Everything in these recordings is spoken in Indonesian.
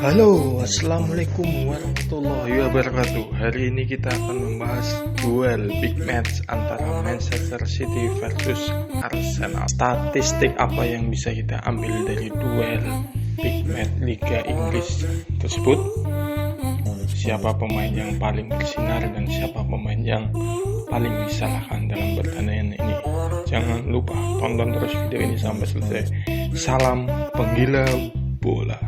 Halo, assalamualaikum warahmatullahi wabarakatuh. Hari ini kita akan membahas duel big match antara Manchester City versus Arsenal. Statistik apa yang bisa kita ambil dari duel big match Liga Inggris tersebut? Siapa pemain yang paling bersinar dan siapa pemain yang paling disalahkan dalam pertandingan ini? Jangan lupa tonton terus video ini sampai selesai. Salam penggila bola.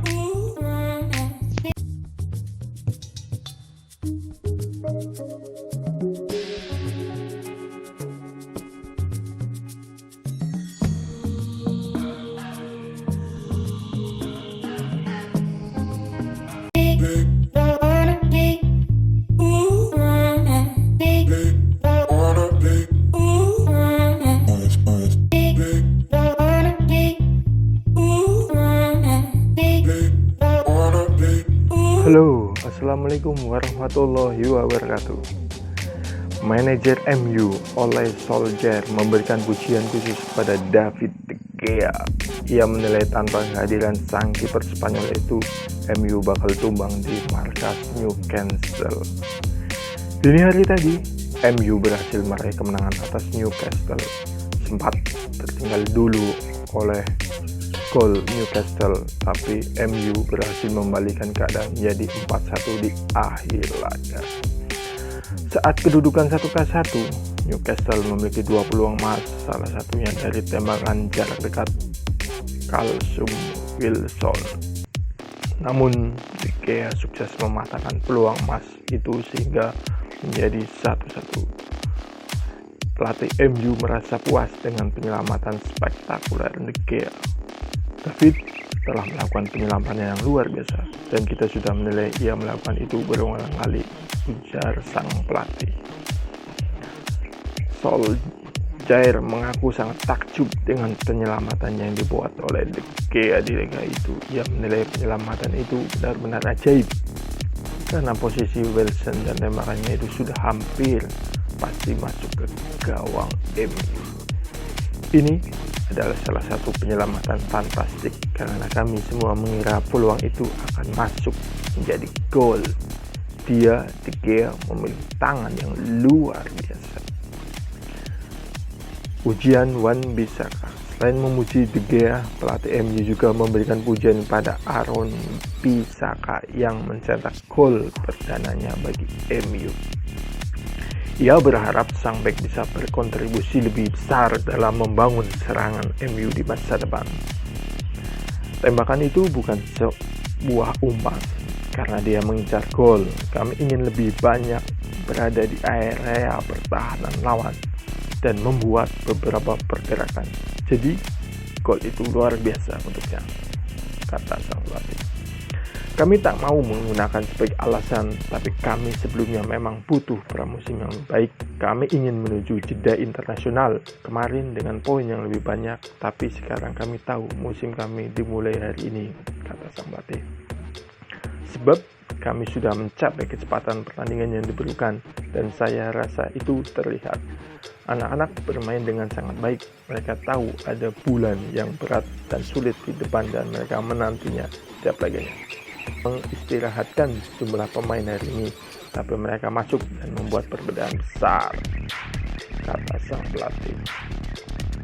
Halo, assalamualaikum warahmatullahi wabarakatuh. Manajer MU Ole Solskjaer memberikan pujian khusus pada David De Gea. Ia menilai tanpa kehadiran sang kiper Spanyol itu, MU bakal tumbang di markas Newcastle. Dini hari tadi, MU berhasil meraih kemenangan atas Newcastle. Sempat tertinggal dulu oleh gol Newcastle, tapi MU berhasil membalikan keadaan menjadi 4-1 di akhir laga. Saat kedudukan 1-1, Newcastle memiliki 2 peluang emas, salah satunya dari tembakan jarak dekat Callum Wilson. Namun De Gea sukses mematahkan peluang emas itu sehingga menjadi 1-1. Pelatih MU merasa puas dengan penyelamatan spektakuler De Gea. David telah melakukan penyelamatan yang luar biasa dan kita sudah menilai ia melakukan itu berulang kali, ujar sang pelatih. Solskjaer mengaku sangat takjub dengan penyelamatan yang dibuat oleh De Gea di laga itu. Ia menilai penyelamatan itu benar-benar ajaib karena posisi Wilson dan tembakannya itu sudah hampir pasti masuk ke gawang MU. Ini adalah salah satu penyelamatan fantastik karena kami semua mengira peluang itu akan masuk menjadi gol. Dia, De Gea, memiliki tangan yang luar biasa. Pujian Wan Bissaka. Selain memuji De Gea, pelatih MU juga memberikan pujian pada Aaron Bissaka yang mencetak gol perdananya bagi MU. Ia berharap sang bek bisa berkontribusi lebih besar dalam membangun serangan MU di masa depan. Tembakan itu bukan sebuah umpan, karena dia mengincar gol. Kami ingin lebih banyak berada di area pertahanan lawan dan membuat beberapa pergerakan. Jadi, gol itu luar biasa untuknya, kata sang pelatih. Kami tak mau menggunakan sebagai alasan, tapi kami sebelumnya memang butuh pramusim yang lebih baik. Kami ingin menuju jeda internasional kemarin dengan poin yang lebih banyak, tapi sekarang kami tahu musim kami dimulai hari ini, kata sang pelatih. Sebab kami sudah mencapai kecepatan pertandingan yang diperlukan, dan saya rasa itu terlihat. Anak-anak bermain dengan sangat baik. Mereka tahu ada bulan yang berat dan sulit di depan dan mereka menantinya setiap laganya. Mengistirahatkan sejumlah pemain hari ini, tapi mereka masuk dan membuat perbedaan besar, kata sang pelatih.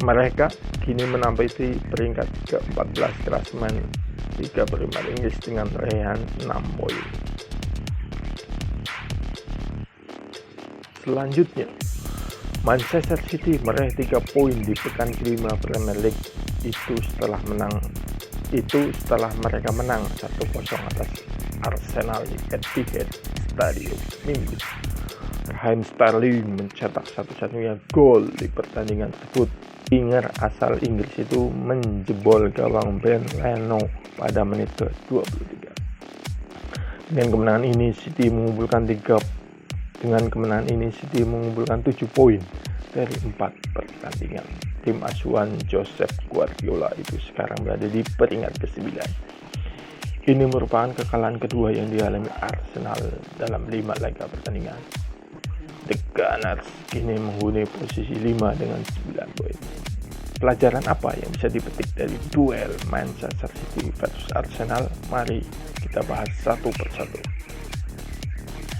Mereka kini menempati peringkat ke-14 klasemen Liga Primer Inggris dengan raihan 6 poin. Selanjutnya, Manchester City meraih 3 poin di pekan kelima Premier League itu setelah mereka menang 1-0 atas Arsenal di Etihad Stadium Minggu. Raheem Sterling mencetak satu-satunya gol di pertandingan tersebut. Winger asal Inggris itu menjebol gawang Ben Leno pada menit ke-23. Dengan kemenangan ini City mengumpulkan 7 poin dari 4 pertandingan. Tim asuhan Josep Guardiola itu sekarang berada di peringkat ke-9. Ini merupakan kekalahan kedua yang dialami Arsenal dalam 5 laga pertandingan. The Gunners kini menghuni posisi 5 dengan 9 poin. Pelajaran apa yang bisa dipetik dari duel Manchester City versus Arsenal? Mari kita bahas satu persatu.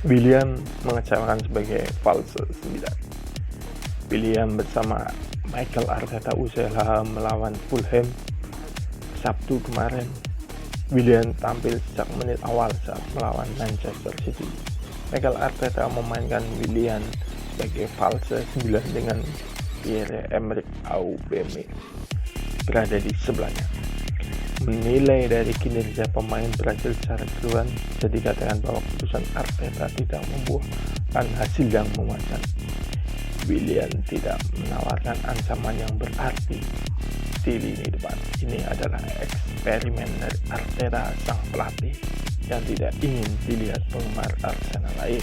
Willian mengecewakan sebagai false 9. Willian bersama Mikel Arteta usai melawan Fulham Sabtu kemarin. Willian tampil sejak menit awal saat melawan Manchester City. Mikel Arteta memainkan Willian sebagai false 9 dengan Pierre-Emerick Aubameyang berada di sebelahnya. Menilai dari kinerja pemain Brazil secara keseluruhan, bisa dikatakan bahwa keputusan Arteta tidak membuahkan hasil yang memuaskan. Willian tidak menawarkan ancaman yang berarti di lini depan. Ini adalah eksperimen dari Arteta sang pelatih yang tidak ingin dilihat penggemar Arsenal lain.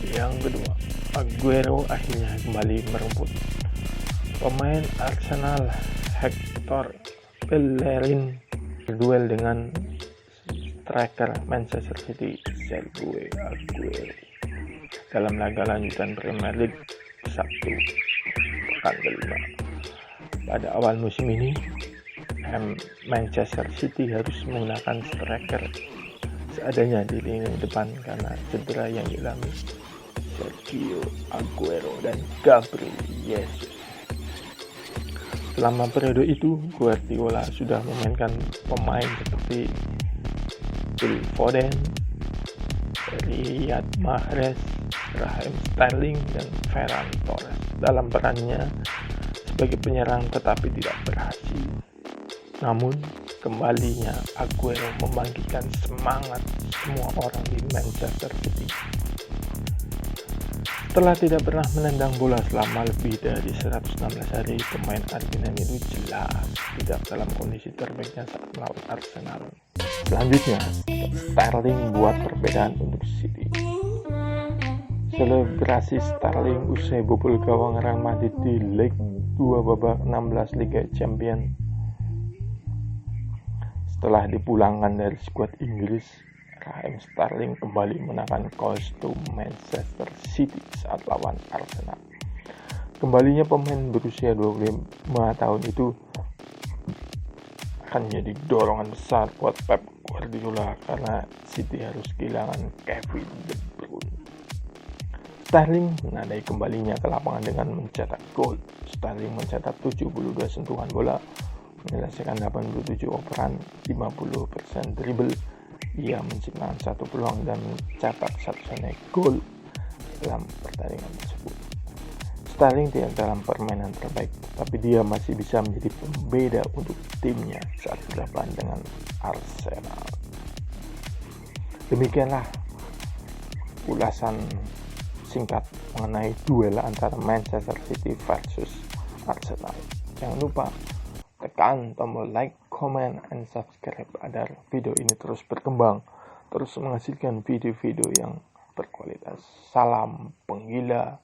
Yang kedua, Aguero akhirnya kembali merumput. Pemain Arsenal Hector Bellerin berduel dengan striker Manchester City Sergio Aguero dalam laga lanjutan Premier League Sabtu pekan kelima. Pada awal musim ini, Manchester City harus menggunakan striker seadanya di lini depan karena cedera yang dialami Sergio Aguero dan Gabriel Jesus. Selama periode itu, Guardiola sudah memainkan pemain seperti Phil Foden, Riyad Mahrez, Raheem Sterling, dan Ferran Torres dalam perannya sebagai penyerang tetapi tidak berhasil. Namun, kembalinya Aguero membangkitkan semangat semua orang di Manchester City. Setelah tidak pernah menendang bola selama lebih dari 116 hari, pemain Argentina itu jelas tidak dalam kondisi terbaiknya saat melawan Arsenal. Selanjutnya, Sterling buat perbedaan untuk City. Selebrasi Sterling usai bobol gawang Real Madrid di Leg 2 babak 16 Liga Champions. Setelah dipulangkan dari skuad Inggris, Raheem Sterling kembali mengenakan kostum Manchester City saat lawan Arsenal. Kembalinya pemain berusia 25 tahun itu akan menjadi dorongan besar buat Pep Guardiola karena City harus kehilangan Kevin De Bruyne. Sterling menandai kembalinya ke lapangan dengan mencetak gol. Sterling mencetak 72 sentuhan bola, menyelesaikan 87 operan, 50% dribble. Ia menciptakan satu peluang dan mencetak satu-satunya gol dalam pertandingan tersebut. Sterling tidak dalam permainan terbaik, tapi dia masih bisa menjadi pembeda untuk timnya saat berhadapan dengan Arsenal. Demikianlah ulasan singkat mengenai duel antara Manchester City versus Arsenal. Jangan lupa tekan tombol like, comment, and subscribe agar video ini terus berkembang, terus menghasilkan video-video yang berkualitas. Salam penggila